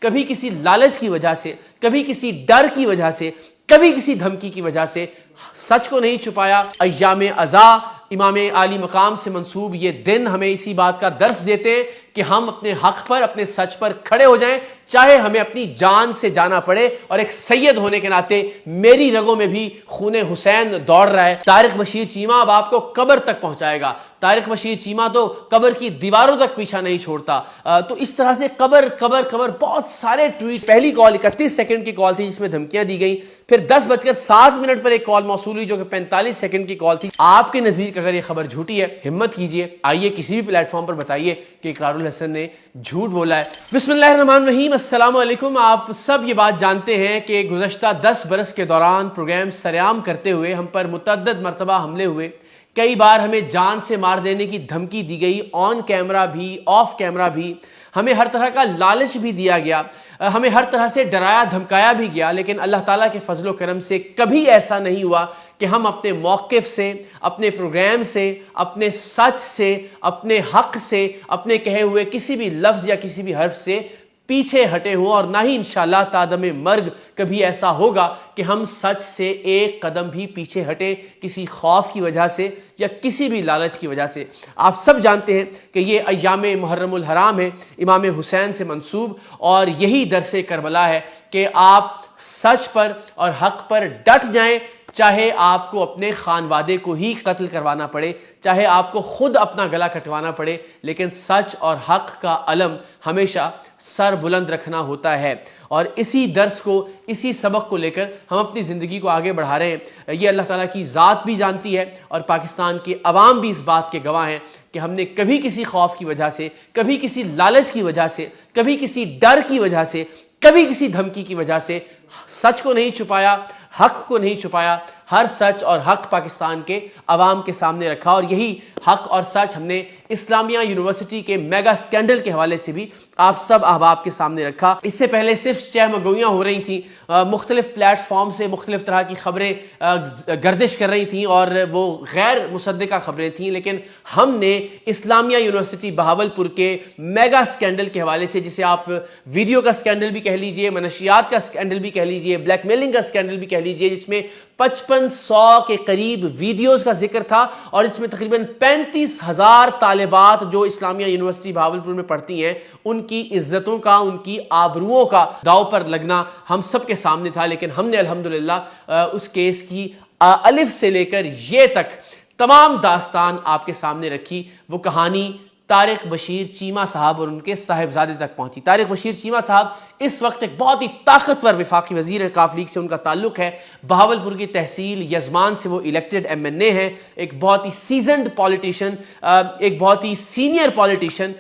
کبھی کسی لالچ کی وجہ سے، کبھی کسی ڈر کی وجہ سے، کبھی کسی دھمکی کی وجہ سے سچ کو نہیں چھپایا۔ ایام عزا امام عالی مقام سے منسوب یہ دن ہمیں اسی بات کا درس دیتے ہیں کہ ہم اپنے حق پر، اپنے سچ پر کھڑے ہو جائیں، چاہے ہمیں اپنی جان سے جانا پڑے۔ اور ایک سید ہونے کے ناطے میری رگوں میں بھی خون حسین دوڑ رہا ہے۔ طارق بشیر چیمہ اب آپ کو قبر تک پہنچائے گا۔ طارق بشیر چیمہ تو قبر کی دیواروں تک پیچھا نہیں چھوڑتا۔ تو اس طرح سے قبر قبر قبر بہت سارے ٹویٹ۔ پہلی کال 31 سیکنڈ کی کال تھی جس میں دھمکیاں دی گئیں، پھر 10:07 پر ایک کال موصول ہوئی جو کہ 45 سیکنڈ کی کال تھی۔ آپ کے نزدیک اگر یہ خبر جھوٹی ہے، ہمت کیجئے، آئیے کسی بھی پلیٹ فارم پر بتائیے کہ اقرار الحسن نے جھوٹ بولا ہے۔ بسم اللہ الرحمن الرحیم، السلام علیکم۔ آپ سب یہ بات جانتے ہیں کہ گزشتہ 10 برس کے دوران پروگرام سرعام کرتے ہوئے ہم پر متعدد مرتبہ حملے ہوئے، کئی بار ہمیں جان سے مار دینے کی دھمکی دی گئی، آن کیمرہ بھی آف کیمرہ بھی، ہمیں ہر طرح کا لالچ بھی دیا گیا، ہمیں ہر طرح سے ڈرایا دھمکایا بھی گیا، لیکن اللہ تعالیٰ کے فضل و کرم سے کبھی ایسا نہیں ہوا کہ ہم اپنے موقف سے، اپنے پروگرام سے، اپنے سچ سے، اپنے حق سے، اپنے کہے ہوئے کسی بھی لفظ یا کسی بھی حرف سے پیچھے ہٹے ہوں، اور نہ ہی انشاءاللہ تادم مرگ کبھی ایسا ہوگا کہ ہم سچ سے ایک قدم بھی پیچھے ہٹے کسی خوف کی وجہ سے یا کسی بھی لالچ کی وجہ سے۔ آپ سب جانتے ہیں کہ یہ ایام محرم الحرام ہے، امام حسین سے منسوب، اور یہی درس کربلا ہے کہ آپ سچ پر اور حق پر ڈٹ جائیں، چاہے آپ کو اپنے خانوادے کو ہی قتل کروانا پڑے، چاہے آپ کو خود اپنا گلا کٹوانا پڑے، لیکن سچ اور حق کا علم ہمیشہ سر بلند رکھنا ہوتا ہے۔ اور اسی درس کو، اسی سبق کو لے کر ہم اپنی زندگی کو آگے بڑھا رہے ہیں۔ یہ اللہ تعالیٰ کی ذات بھی جانتی ہے اور پاکستان کے عوام بھی اس بات کے گواہ ہیں کہ ہم نے کبھی کسی خوف کی وجہ سے، کبھی کسی لالچ کی وجہ سے، کبھی کسی ڈر کی وجہ سے، کبھی کسی دھمکی کی وجہ سے سچ کو نہیں چھپایا، حق کو نہیں چھپایا۔ ہر سچ اور حق پاکستان کے عوام کے سامنے رکھا، اور یہی حق اور سچ ہم نے اسلامیہ یونیورسٹی کے میگا سکینڈل کے حوالے سے بھی آپ سب احباب کے سامنے رکھا۔ اس سے پہلے صرف چہمگوئیاں ہو رہی تھیں، مختلف پلیٹ فارم سے مختلف طرح کی خبریں گردش کر رہی تھیں اور وہ غیر مصدقہ خبریں تھیں، لیکن ہم نے اسلامیہ یونیورسٹی بہاولپور کے میگا سکینڈل کے حوالے سے، جسے آپ ویڈیو کا سکینڈل بھی کہہ لیجئے، منشیات کا سکینڈل بھی کہہ لیجئے، بلیک میلنگ کا سکینڈل بھی کہہ لیجئے، جس میں 5500 کے قریب ویڈیوز کا ذکر تھا، اور اس میں تقریباً 35,000 طالبات جو اسلامیہ یونیورسٹی بہاولپور میں پڑھتی ہیں، ان کی عزتوں کا، ان کی آبروؤں کا داؤ پر لگنا ہم سب کے سامنے تھا۔ لیکن ہم نے الحمدللہ اس کیس کی الف سے لے کر یہ تک تمام داستان آپ کے سامنے رکھی۔ وہ کہانی طارق بشیر چیمہ صاحب اور ان کے صاحبزادے تک پہنچی۔ طارق بشیر چیمہ صاحب اس وقت ایک بہت ہی طاقتور وفاقی وزیر ہیں، کاف لیگ سے ان کا تعلق ہے، بہاولپور کی تحصیل یزمان سے وہ الیکٹڈ MNA ہیں، ایک بہت ہی سیزنڈ پولیٹیشین، ایک بہت ہی سینئر پولیٹیشین،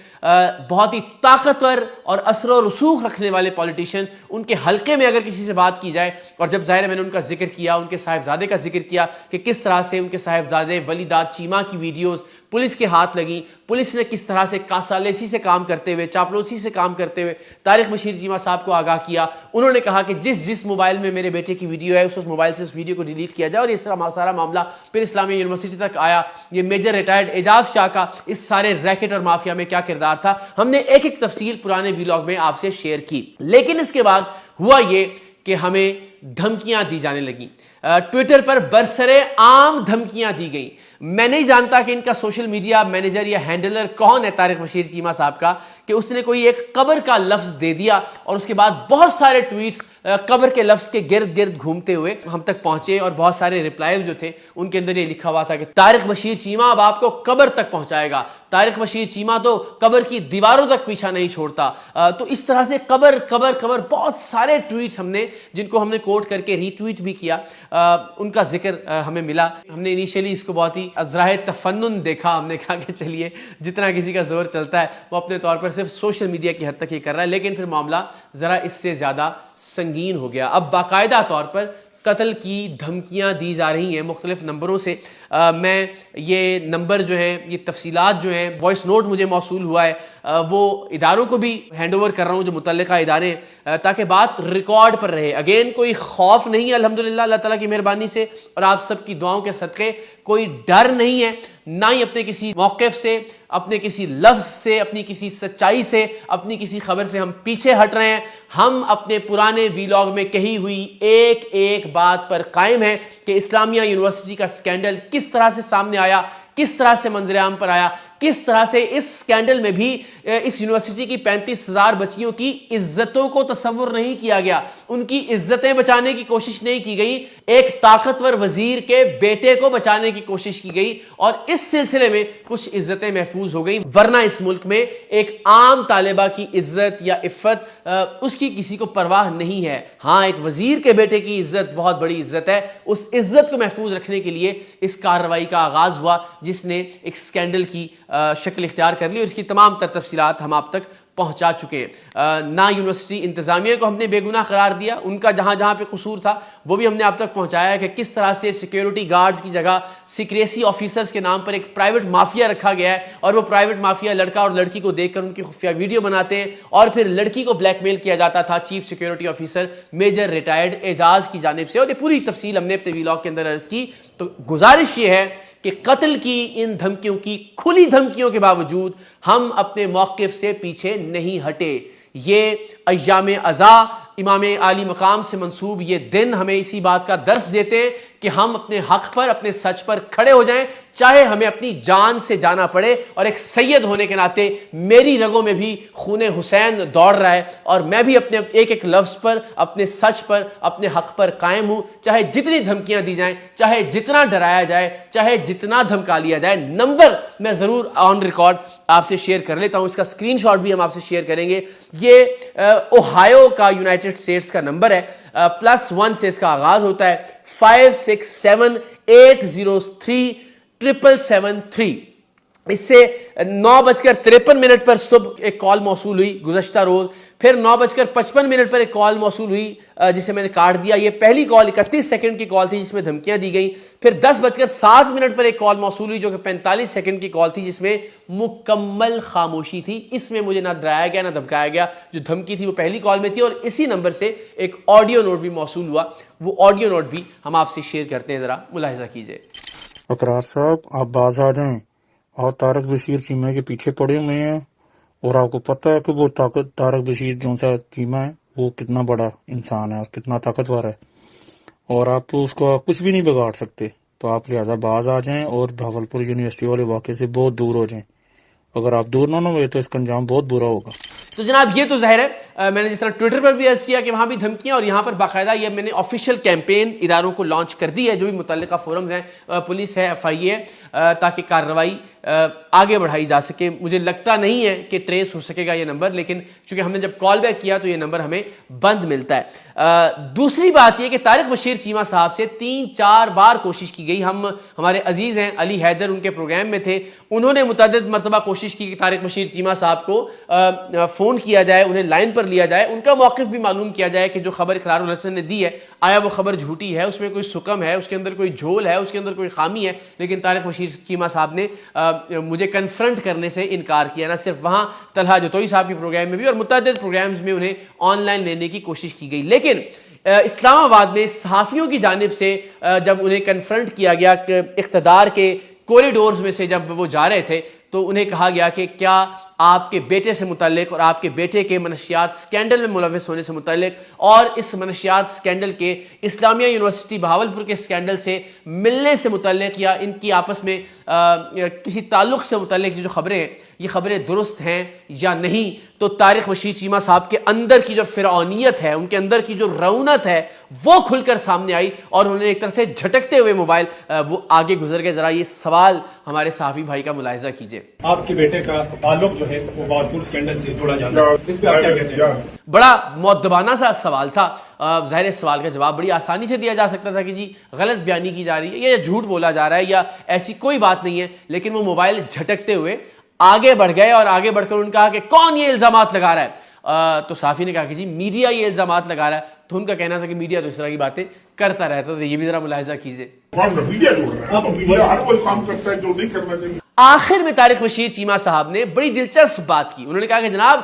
بہت ہی طاقتور اور اثر و رسوخ رکھنے والے پولیٹیشین۔ ان کے حلقے میں اگر کسی سے بات کی جائے، اور جب ظاہر ہے میں نے ان کا ذکر کیا، ان کے صاحبزادے کا ذکر کیا کہ کس طرح سے ان کے صاحبزادے ولی داد چیمہ کی ویڈیوز پولیس کے ہاتھ لگیں، پولیس نے کس طرح سے کاسالیسی سے کام کرتے ہوئے، چاپلوسی سے کام کرتے ہوئے طارق بشیر چیمہ صاحب کو آگاہ کیا۔ انہوں نے کہا کہ جس موبائل میں میرے بیٹے کی ویڈیو ہے اس موبائل سے اس ویڈیو کو ڈیلیٹ کیا جائے، اور یہ سارا معاملہ پھر اسلامیہ یونیورسٹی تک آیا۔ یہ میجر ریٹائرڈ اعجاز شاہ کا اس سارے ریکٹ اور مافیا میں کیا کردار تھا، ہم نے ایک ایک تفصیل پرانے ویلاگ میں آپ سے شیئر کی۔ لیکن اس کے بعد ہوا یہ کہ ہمیں دھمکیاں دی جانے لگیں، ٹویٹر پر برسرے عام دھمکیاں دی گئیں۔ میں نہیں جانتا کہ ان کا سوشل میڈیا مینیجر یا ہینڈلر کون ہے طارق بشیر چیمہ صاحب کا، کہ اس نے کوئی ایک قبر کا لفظ دے دیا، اور اس کے بعد بہت سارے ٹویٹس قبر کے لفظ کے گرد گرد گھومتے ہوئے ہم تک پہنچے، اور بہت سارے ریپلائیز جو تھے ان کے اندر یہ لکھا ہوا تھا کہ طارق بشیر چیمہ اب آپ کو قبر تک پہنچائے گا، طارق بشیر چیمہ تو قبر کی دیواروں تک پیچھا نہیں چھوڑتا۔ تو اس طرح سے قبر قبر قبر بہت سارے ٹویٹس ہم نے، جن کو ہم نے کوٹ کر کے ری ٹویٹ بھی کیا، ان کا ذکر ہمیں ملا۔ ہم نے انیشیلی اس کو بہت ہی ازراہ تفنن دیکھا، ہم نے کہا کہ چلیے جتنا کسی کا زور چلتا ہے وہ اپنے طور پر صرف سوشل میڈیا کی حد تک یہ کر رہا ہے، لیکن پھر معاملہ ذرا اس سے زیادہ سنگین ہو گیا۔ اب باقاعدہ طور پر قتل کی دھمکیاں دی جا رہی ہیں مختلف نمبروں سے۔ میں یہ نمبر جو ہیں، یہ تفصیلات جو ہیں، وائس نوٹ مجھے موصول ہوا ہے، وہ اداروں کو بھی ہینڈ اوور کر رہا ہوں جو متعلقہ ادارے ہیں، تاکہ بات ریکارڈ پر رہے۔ اگین کوئی خوف نہیں ہے الحمدللہ اللہ تعالیٰ کی مہربانی سے، اور آپ سب کی دعاؤں کے صدقے کوئی ڈر نہیں ہے، نہ ہی اپنے کسی موقف سے، اپنے کسی لفظ سے، اپنی کسی سچائی سے، اپنی کسی خبر سے ہم پیچھے ہٹ رہے ہیں۔ ہم اپنے پرانے ویلاگ میں کہی ہوئی ایک ایک بات پر قائم ہیں کہ اسلامیہ یونیورسٹی کا سکینڈل کس طرح سے سامنے آیا، کس طرح سے منظر عام پر آیا، کس طرح سے اس سکینڈل میں بھی اس یونیورسٹی کی 35,000 بچیوں کی عزتوں کو تصور نہیں کیا گیا، ان کی عزتیں بچانے کی کوشش نہیں کی گئی، ایک طاقتور وزیر کے بیٹے کو بچانے کی کوشش کی گئی، اور اس سلسلے میں کچھ عزتیں محفوظ ہو گئی، ورنہ اس ملک میں ایک عام طالبہ کی عزت یا عفت اس کی کسی کو پرواہ نہیں ہے۔ ہاں، ایک وزیر کے بیٹے کی عزت بہت بڑی عزت ہے، اس عزت کو محفوظ رکھنے کے لیے اس کارروائی کا آغاز ہوا جس نے ایک سکینڈل کی شکل اختیار کر لی، اور اس کی تمام تر تفصیلات ہم آپ تک پہنچا چکے ہیں۔ نہ یونیورسٹی انتظامیہ کو ہم نے بے گناہ قرار دیا، ان کا جہاں جہاں پہ قصور تھا وہ بھی ہم نے آپ تک پہنچایا کہ کس طرح سے سیکیورٹی گارڈز کی جگہ سیکریسی آفیسرز کے نام پر ایک پرائیویٹ مافیا رکھا گیا ہے، اور وہ پرائیویٹ مافیا لڑکا اور لڑکی کو دیکھ کر ان کی خفیہ ویڈیو بناتے ہیں، اور پھر لڑکی کو بلیک میل کیا جاتا تھا chief security officer major retired Ijaz کی جانب سے، اور یہ پوری تفصیل ہم نے اپنے ویلاگ کے اندر عرض کی۔ تو گزارش یہ ہے کہ قتل کی ان دھمکیوں کی کھلی دھمکیوں کے باوجود ہم اپنے موقف سے پیچھے نہیں ہٹے۔ یہ ایام عزا امام عالی مقام سے منسوب یہ دن ہمیں اسی بات کا درس دیتے ہیں کہ ہم اپنے حق پر، اپنے سچ پر کھڑے ہو جائیں، چاہے ہمیں اپنی جان سے جانا پڑے۔ اور ایک سید ہونے کے ناطے میری رگوں میں بھی خون حسین دوڑ رہا ہے، اور میں بھی اپنے ایک ایک لفظ پر، اپنے سچ پر، اپنے حق پر قائم ہوں، چاہے جتنی دھمکیاں دی جائیں، چاہے جتنا ڈرایا جائے، چاہے جتنا دھمکا لیا جائے۔ نمبر میں ضرور آن ریکارڈ آپ سے شیئر کر لیتا ہوں، اس کا اسکرین شاٹ بھی ہم آپ سے شیئر کریں گے۔ یہ اوہایو کا یونائٹڈ اسٹیٹس کا نمبر ہے، +1 سے اس کا آغاز ہوتا ہے، 5678037773۔ اس سے 9:53 پر صبح ایک کال موصول ہوئی گزشتہ روز، پھر 9:55 پر ایک کال موصول ہوئی جسے میں نے کاٹ دیا۔ یہ پہلی کال 31 سیکنڈ کی کال تھی جس میں دھمکیاں دی گئیں۔ پھر 10:07 پر ایک کال موصول ہوئی جو کہ 45 سیکنڈ کی کال تھی جس میں مکمل خاموشی تھی، اس میں مجھے نہ ڈرایا گیا نہ دھمکایا گیا، جو دھمکی تھی وہ پہلی کال میں تھی۔ اور اسی نمبر سے ایک آڈیو نوٹ بھی موصول ہوا، وہ آڈیو نوٹ بھی ہم آپ سے شیئر کرتے ہیں، ذرا ملاحظہ کیجئے۔ اقرار صاحب، آپ باز آ جائیں، اور طارق بشیر چیمہ کے پیچھے پڑے ہوئے ہیں، اور آپ کو پتہ ہے کہ وہ طارق بشیر جو سا چیمہ ہے وہ کتنا بڑا انسان ہے اور کتنا طاقتور ہے، اور آپ اس کو کچھ بھی نہیں بگاڑ سکتے۔ تو آپ لہٰذا باز آ جائیں اور بھاگلپور یونیورسٹی والے واقعے سے بہت دور ہو جائیں۔ اگر آپ دور نہ ہوئے تو اس کا انجام بہت برا ہوگا۔ تو جناب یہ تو ظاہر ہے، میں نے جس طرح ٹویٹر پر بھی عرض کیا کہ وہاں بھی دھمکیاں، اور یہاں پر باقاعدہ یہ میں نے آفیشیل کیمپین اداروں کو لانچ کر دی ہے، جو بھی متعلقہ فورمز ہیں، پولیس ہے، FIA ہے، تاکہ کارروائی آگے بڑھائی جا سکے۔ مجھے لگتا نہیں ہے کہ ٹریس ہو سکے گا یہ نمبر، لیکن چونکہ ہم نے جب کال بیک کیا تو یہ نمبر ہمیں بند ملتا ہے۔ دوسری بات یہ کہ طارق بشیر چیمہ صاحب سے 3-4 بار کوشش کی گئی۔ ہمارے عزیز ہیں علی حیدر ان کے پروگرام میں تھے، انہوں نے متعدد مرتبہ کوشش کی کہ طارق بشیر چیمہ صاحب کو فون کیا جائے، انہیں لائن پر لیا جائے، ان کا موقف بھی معلوم کیا جائے کہ جو خبر اقرار الحسن نے دی ہے آیا وہ خبر جھوٹی ہے، اس میں کوئی سکم ہے، اس کے اندر کوئی جھول ہے، اس کے اندر کوئی خامی ہے۔ لیکن طارق بشیر چیمہ صاحب نے مجھے کنفرنٹ کرنے سے انکار کیا، نہ صرف وہاں طلحہ جتوئی صاحب کے پروگرام میں بھی، اور متعدد پروگرامز میں انہیں آن لائن لینے کی کوشش کی گئی۔ لیکن اسلام آباد میں صحافیوں کی جانب سے جب انہیں کنفرنٹ کیا گیا کہ اقتدار کے کوریڈورز میں سے جب وہ جا رہے تھے تو انہیں کہا گیا کہ کیا آپ کے بیٹے سے متعلق اور آپ کے بیٹے کے منشیات سکینڈل میں ملوث ہونے سے متعلق اور اس منشیات سکینڈل کے اسلامیہ یونیورسٹی بہاولپور کے سکینڈل سے ملنے سے متعلق یا ان کی آپس میں کسی تعلق سے متعلق جو خبریں ہیں یہ خبریں درست ہیں یا نہیں؟ تو طارق بشیر چیمہ صاحب کے اندر کی جو فرعونیت ہے، ان کے اندر کی جو رونت ہے وہ کھل کر سامنے آئی، اور انہوں نے ایک طرح سے جھٹکتے ہوئے موبائل وہ آگے گزر گئے۔ ذرا یہ سوال ہمارے صحافی بھائی کا ملاحظہ کیجئے۔ آپ کے بیٹے کا تعلق جو ہے وہ بہاولپور سکینڈل سے جوڑا جاتا ہے، اس پہ آپ کیا کہتے ہیں؟ بڑا مؤدبانہ سا سوال تھا۔ ظاہر اس سوال کا جواب بڑی آسانی سے دیا جا سکتا تھا کہ جی غلط بیانی کی جا رہی ہے یا جھوٹ بولا جا رہا ہے یا ایسی کوئی بات نہیں ہے، لیکن وہ موبائل جھٹکتے ہوئے آگے بڑھ گئے اور آگے بڑھ کر انہوں نے کہا کہ کون یہ الزامات لگا رہا ہے؟ تو صحافی نے کہا کہ جی میڈیا یہ الزامات لگا رہا ہے، تو ان کا کہنا تھا کہ میڈیا تو اس طرح کی باتیں کرتا رہتا، تو یہ بھی ذرا ملاحظہ کیجیے۔ میڈیا جو کر رہا ہے، میڈیا ہر کوئی کام کرتا ہے جو نہیں کرنا چاہیے۔ آخر میں طارق بشیر چیمہ صاحب نے بڑی دلچسپ بات کی، انہوں نے کہا کہ جناب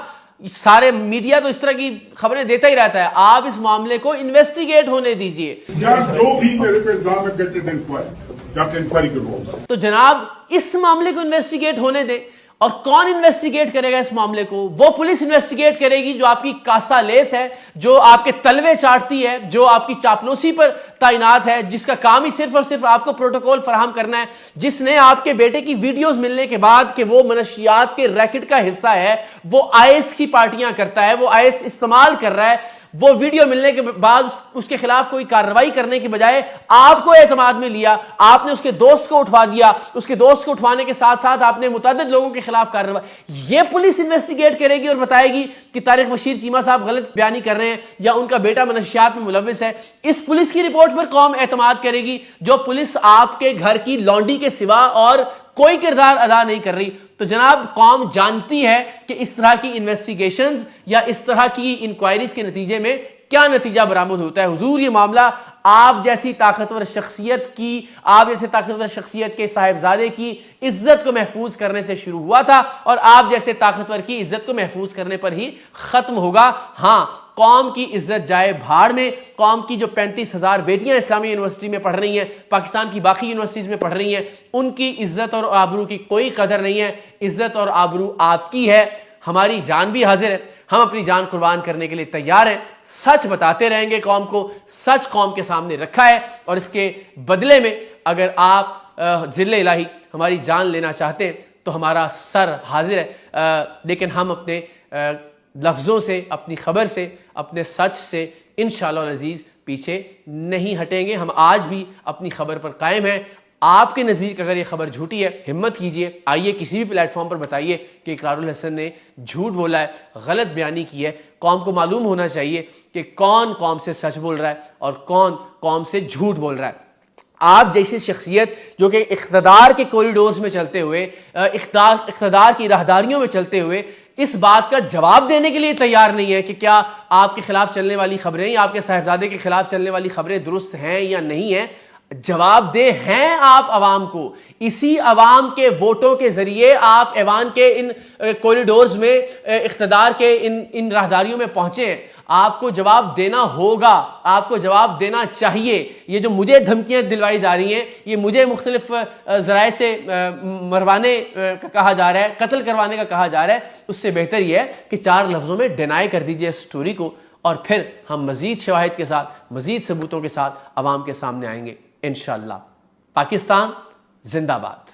سارے میڈیا تو اس طرح کی خبریں دیتا ہی رہتا ہے، آپ اس معاملے کو انویسٹیگیٹ ہونے دیجئے۔ جو بھی میرے پہ الزام ہے گیٹ اٹ انکوائری، جا کے انکوائری کرو۔ تو جناب اس معاملے کو انویسٹیگیٹ ہونے دیں، اور کون انویسٹیگیٹ کرے گا اس معاملے کو؟ وہ پولیس انویسٹیگیٹ کرے گی جو آپ کی کاسا لیس ہے، جو آپ کے تلوے چاٹتی ہے، جو آپ کی چاپلوسی پر تعینات ہے، جس کا کام ہی صرف اور صرف آپ کو پروٹوکول فراہم کرنا ہے، جس نے آپ کے بیٹے کی ویڈیوز ملنے کے بعد کہ وہ منشیات کے ریکٹ کا حصہ ہے، وہ آئیس کی پارٹیاں کرتا ہے، وہ آئیس استعمال کر رہا ہے، وہ ویڈیو ملنے کے بعد اس کے خلاف کوئی کارروائی کرنے کی بجائے آپ کو اعتماد میں لیا، آپ نے اس کے دوست کو اٹھوا دیا، اس کے دوست کو اٹھوانے کے ساتھ ساتھ آپ نے متعدد لوگوں کے خلاف کارروائی۔ یہ پولیس انویسٹیگیٹ کرے گی اور بتائے گی کہ طارق بشیر چیمہ صاحب غلط بیانی کر رہے ہیں یا ان کا بیٹا منشیات میں ملوث ہے۔ اس پولیس کی رپورٹ پر قوم اعتماد کرے گی، جو پولیس آپ کے گھر کی لانڈی کے سوا اور کوئی کردار ادا نہیں کر رہی۔ تو جناب قوم جانتی ہے کہ اس طرح کی انویسٹیگیشنز یا اس طرح کی انکوائریز کے نتیجے میں کیا نتیجہ برآمد ہوتا ہے۔ حضور یہ معاملہ آپ جیسی طاقتور شخصیت کی، آپ جیسے طاقتور شخصیت کے صاحبزادے کی عزت کو محفوظ کرنے سے شروع ہوا تھا، اور آپ جیسے طاقتور کی عزت کو محفوظ کرنے پر ہی ختم ہوگا۔ ہاں، قوم کی عزت جائے بھاڑ میں، قوم کی جو 35,000 بیٹیاں اسلامی یونیورسٹی میں پڑھ رہی ہیں، پاکستان کی باقی یونیورسٹیز میں پڑھ رہی ہیں، ان کی عزت اور آبرو کی کوئی قدر نہیں ہے۔ عزت اور آبرو آپ کی ہے، ہماری جان بھی حاضر ہے، ہم اپنی جان قربان کرنے کے لیے تیار ہیں، سچ بتاتے رہیں گے قوم کو، سچ قوم کے سامنے رکھا ہے، اور اس کے بدلے میں اگر آپ ذل الہی ہماری جان لینا چاہتے ہیں تو ہمارا سر حاضر ہے، لیکن ہم اپنے لفظوں سے، اپنی خبر سے، اپنے سچ سے انشاءاللہ العزیز پیچھے نہیں ہٹیں گے۔ ہم آج بھی اپنی خبر پر قائم ہیں۔ آپ کے نزدیک اگر یہ خبر جھوٹی ہے، ہمت کیجئے، آئیے کسی بھی پلیٹ فارم پر بتائیے کہ اقرار الحسن نے جھوٹ بولا ہے، غلط بیانی کی ہے۔ قوم کو معلوم ہونا چاہیے کہ کون قوم سے سچ بول رہا ہے اور کون قوم سے جھوٹ بول رہا ہے۔ آپ جیسی شخصیت جو کہ اقتدار کے کوریڈورز میں چلتے ہوئے، اقتدار کی راہداریوں میں چلتے ہوئے اس بات کا جواب دینے کے لیے تیار نہیں ہے کہ کیا آپ کے خلاف چلنے والی خبریں یا آپ کے صاحبزادے کے خلاف چلنے والی خبریں درست ہیں یا نہیں ہیں، جواب دہ ہیں آپ عوام کو۔ اسی عوام کے ووٹوں کے ذریعے آپ ایوان کے ان کوریڈورز میں، اقتدار کے ان راہداریوں میں پہنچے ہیں، آپ کو جواب دینا ہوگا، آپ کو جواب دینا چاہیے۔ یہ جو مجھے دھمکیاں دلوائی جا رہی ہیں، یہ مجھے مختلف ذرائع سے مروانے کا کہا جا رہا ہے، قتل کروانے کا کہا جا رہا ہے، اس سے بہتر یہ ہے کہ 4 لفظوں میں ڈینائی کر دیجئے اس سٹوری کو، اور پھر ہم مزید شواہد کے ساتھ، مزید ثبوتوں کے ساتھ عوام کے سامنے آئیں گے انشاءاللہ۔ پاکستان زندہ باد۔